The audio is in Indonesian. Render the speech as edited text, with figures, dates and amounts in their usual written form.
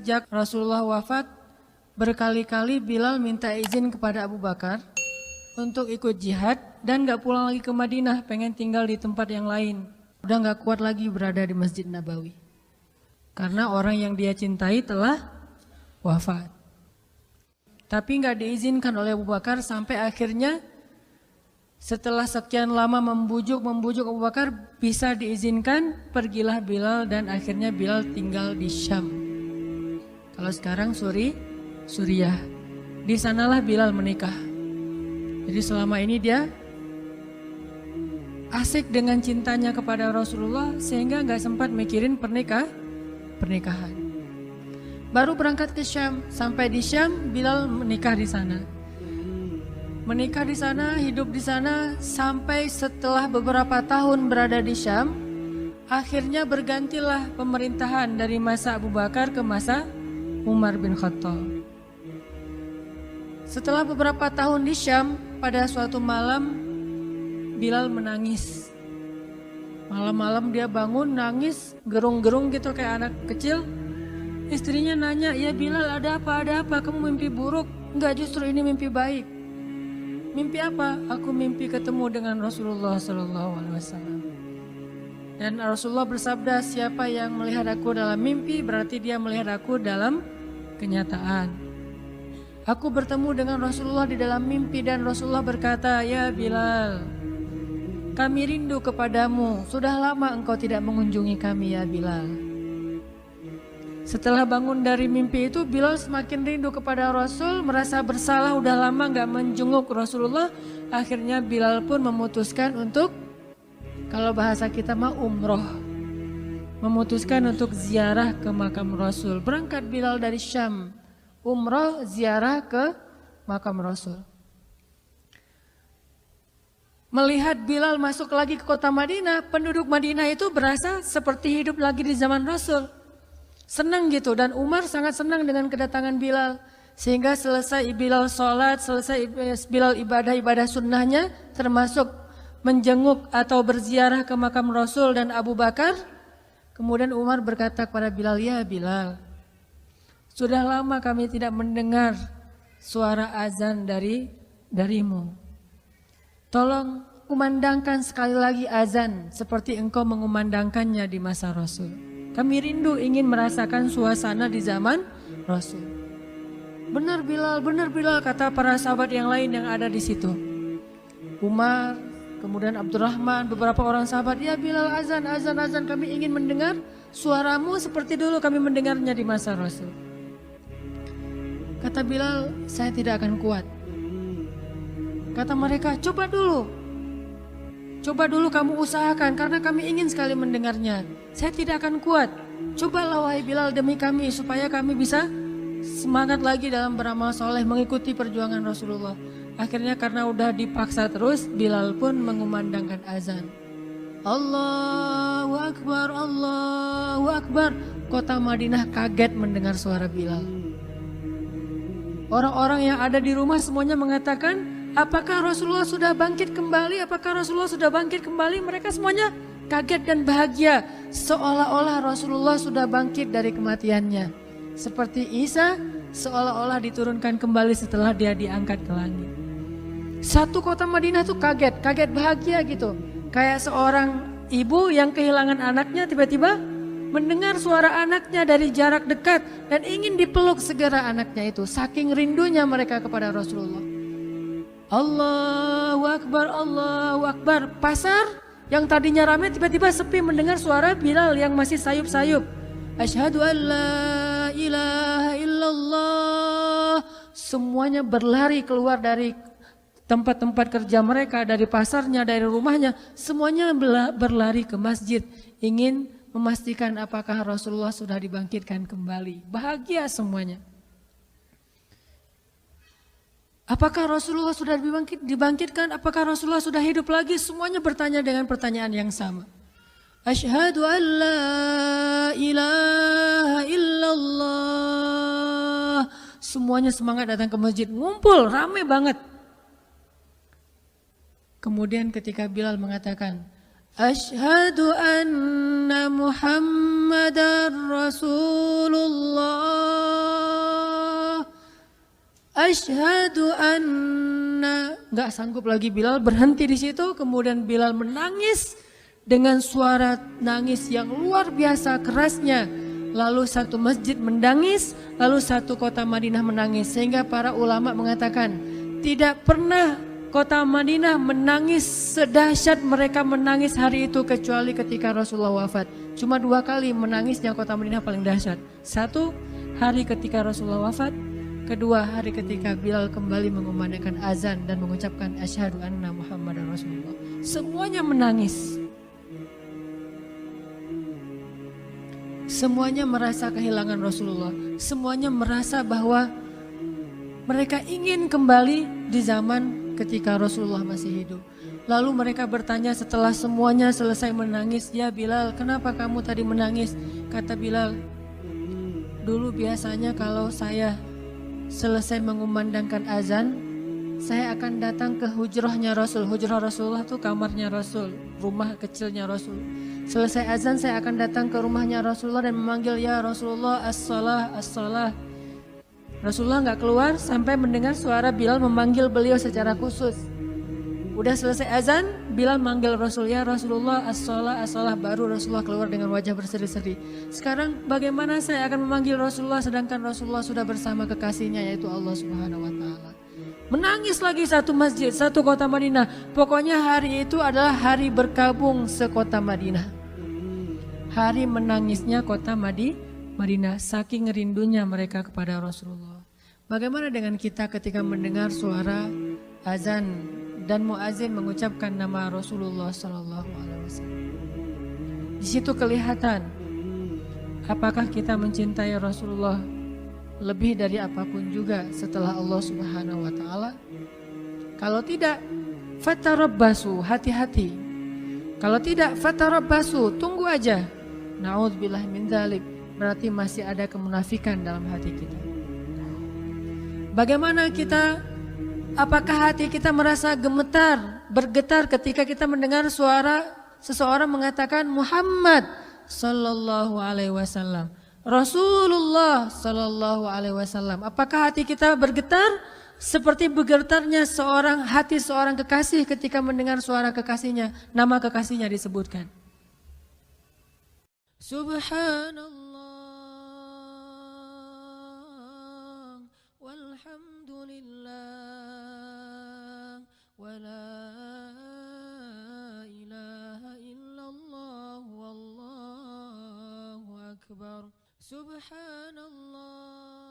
sejak Rasulullah wafat, berkali-kali Bilal minta izin kepada Abu Bakar untuk ikut jihad dan gak pulang lagi ke Madinah, pengen tinggal di tempat yang lain. Udah gak kuat lagi berada di Masjid Nabawi. Karena orang yang dia cintai telah wafat. Tapi gak diizinkan oleh Abu Bakar sampai akhirnya setelah sekian lama membujuk Abu Bakar bisa diizinkan, pergilah Bilal dan akhirnya Bilal tinggal di Syam. Kalau sekarang Suriah. Di sanalah Bilal menikah. Jadi selama ini dia asik dengan cintanya kepada Rasulullah sehingga gak sempat mikirin pernikahan. Baru berangkat ke Syam, sampai di Syam Bilal menikah di sana. Menikah di sana, hidup di sana sampai setelah beberapa tahun berada di Syam, akhirnya bergantilah pemerintahan dari masa Abu Bakar ke masa Umar bin Khattab. Setelah beberapa tahun di Syam, pada suatu malam Bilal menangis. Malam-malam dia bangun nangis, gerung-gerung gitu kayak anak kecil. Istrinya nanya, "Ya Bilal, ada apa? Ada apa? Kamu mimpi buruk?" "Enggak, justru ini mimpi baik." "Mimpi apa?" "Aku mimpi ketemu dengan Rasulullah SAW." Dan Rasulullah bersabda, "Siapa yang melihat aku dalam mimpi, berarti dia melihat aku dalam kenyataan." Aku bertemu dengan Rasulullah di dalam mimpi dan Rasulullah berkata, "Ya Bilal, kami rindu kepadamu. Sudah lama engkau tidak mengunjungi kami ya Bilal." Setelah bangun dari mimpi itu, Bilal semakin rindu kepada Rasul, merasa bersalah udah lama gak menjenguk Rasulullah. Akhirnya Bilal pun memutuskan untuk, kalau bahasa kita mah umroh, memutuskan untuk ziarah ke makam Rasul. Berangkat Bilal dari Syam, umroh ziarah ke makam Rasul. Melihat Bilal masuk lagi ke kota Madinah, penduduk Madinah itu berasa seperti hidup lagi di zaman Rasul. Senang gitu, dan Umar sangat senang dengan kedatangan Bilal. Sehingga selesai Bilal sholat, selesai Bilal ibadah-ibadah sunnahnya, termasuk menjenguk atau berziarah ke makam Rasul dan Abu Bakar. Kemudian Umar berkata kepada Bilal, "Ya Bilal, sudah lama kami tidak mendengar suara azan darimu. Tolong kumandangkan sekali lagi azan seperti engkau mengumandangkannya di masa Rasul. Kami rindu ingin merasakan suasana di zaman Rasul." Benar Bilal, kata para sahabat yang lain yang ada di situ. Umar, kemudian Abdurrahman, beberapa orang sahabat, "Ya Bilal, azan, kami ingin mendengar suaramu seperti dulu kami mendengarnya di masa Rasul." Kata Bilal, "Saya tidak akan kuat." Kata mereka, Coba dulu kamu usahakan karena kami ingin sekali mendengarnya. Saya tidak akan kuat. Cobalah wahai Bilal demi kami supaya kami bisa semangat lagi dalam beramal soleh mengikuti perjuangan Rasulullah. Akhirnya karena udah dipaksa terus, Bilal pun mengumandangkan azan. Allahu Akbar, Allahu Akbar. Kota Madinah kaget mendengar suara Bilal. Orang-orang yang ada di rumah semuanya mengatakan, "Apakah Rasulullah sudah bangkit kembali? Apakah Rasulullah sudah bangkit kembali?" Mereka semuanya kaget dan bahagia. Seolah-olah Rasulullah sudah bangkit dari kematiannya. Seperti Isa seolah-olah diturunkan kembali setelah dia diangkat ke langit. Satu kota Madinah tuh kaget bahagia gitu. Kayak seorang ibu yang kehilangan anaknya tiba-tiba mendengar suara anaknya dari jarak dekat dan ingin dipeluk segera anaknya itu. Saking rindunya mereka kepada Rasulullah. Allahu Akbar, Allahu Akbar. Pasar yang tadinya ramai tiba-tiba sepi mendengar suara Bilal yang masih sayup-sayup. Asyhadu an la ilaha illallah. Semuanya berlari keluar dari tempat-tempat kerja mereka, dari pasarnya, dari rumahnya. Semuanya berlari ke masjid, ingin memastikan apakah Rasulullah sudah dibangkitkan kembali. Bahagia semuanya. Apakah Rasulullah sudah dibangkitkan? Apakah Rasulullah sudah hidup lagi? Semuanya bertanya dengan pertanyaan yang sama. Asyhadu an la ilaha illallah. Semuanya semangat datang ke masjid, ngumpul, rame banget. Kemudian ketika Bilal mengatakan, Asyhadu anna Muhammadar Rasulullah. Asyhadu anna. Enggak sanggup lagi Bilal, berhenti di situ. Kemudian Bilal menangis dengan suara nangis yang luar biasa kerasnya. Lalu satu masjid menangis, lalu satu kota Madinah menangis. Sehingga para ulama mengatakan tidak pernah kota Madinah menangis sedahsyat mereka menangis hari itu kecuali ketika Rasulullah wafat. Cuma 2 kali menangisnya kota Madinah paling dahsyat. 1 hari ketika Rasulullah wafat, kedua hari ketika Bilal kembali mengumandangkan azan dan mengucapkan asyhadu anna Muhammadar Rasulullah. Semuanya menangis. Semuanya merasa kehilangan Rasulullah. Semuanya merasa bahwa mereka ingin kembali di zaman ketika Rasulullah masih hidup. Lalu mereka bertanya setelah semuanya selesai menangis, "Ya Bilal, kenapa kamu tadi menangis?" Kata Bilal, "Dulu biasanya kalau saya selesai mengumandangkan azan, saya akan datang ke hujrahnya Rasul." Hujrah Rasulullah itu kamarnya Rasul, rumah kecilnya Rasul. Selesai azan saya akan datang ke rumahnya Rasulullah dan memanggil, "Ya Rasulullah, as-salah, as-salah." Rasulullah nggak keluar sampai mendengar suara Bilal memanggil beliau secara khusus. Udah selesai azan, Bilal manggil Rasul, "Ya Rasulullah, as-salah, as-salah." Baru Rasulullah keluar dengan wajah berseri-seri. Sekarang bagaimana saya akan memanggil Rasulullah sedangkan Rasulullah sudah bersama kekasihnya yaitu Allah Subhanahu wa taala. Menangis lagi satu masjid, satu kota Madinah. Pokoknya hari itu adalah hari berkabung sekota Madinah. Hari menangisnya kota Madinah, saking rindunya mereka kepada Rasulullah. Bagaimana dengan kita ketika mendengar suara azan dan muazin mengucapkan nama Rasulullah Sallallahu Alaihi Wasallam? Di situ kelihatan apakah kita mencintai Rasulullah lebih dari apapun juga setelah Allah Subhanahu Wa Taala. Kalau tidak, fatarabbasu, hati-hati. Kalau tidak, fatarabbasu, tunggu aja. Na'udzubillah min dzalik, berarti masih ada kemunafikan dalam hati kita. Bagaimana kita, apakah hati kita merasa gemetar, bergetar ketika kita mendengar suara seseorang mengatakan Muhammad sallallahu alaihi wasallam, Rasulullah sallallahu alaihi wasallam? Apakah hati kita bergetar seperti bergetarnya hati seorang kekasih ketika mendengar suara kekasihnya, nama kekasihnya disebutkan? Subhanallah walhamdulillah wa la ilaha illallah wallahu akbar. Subhanallah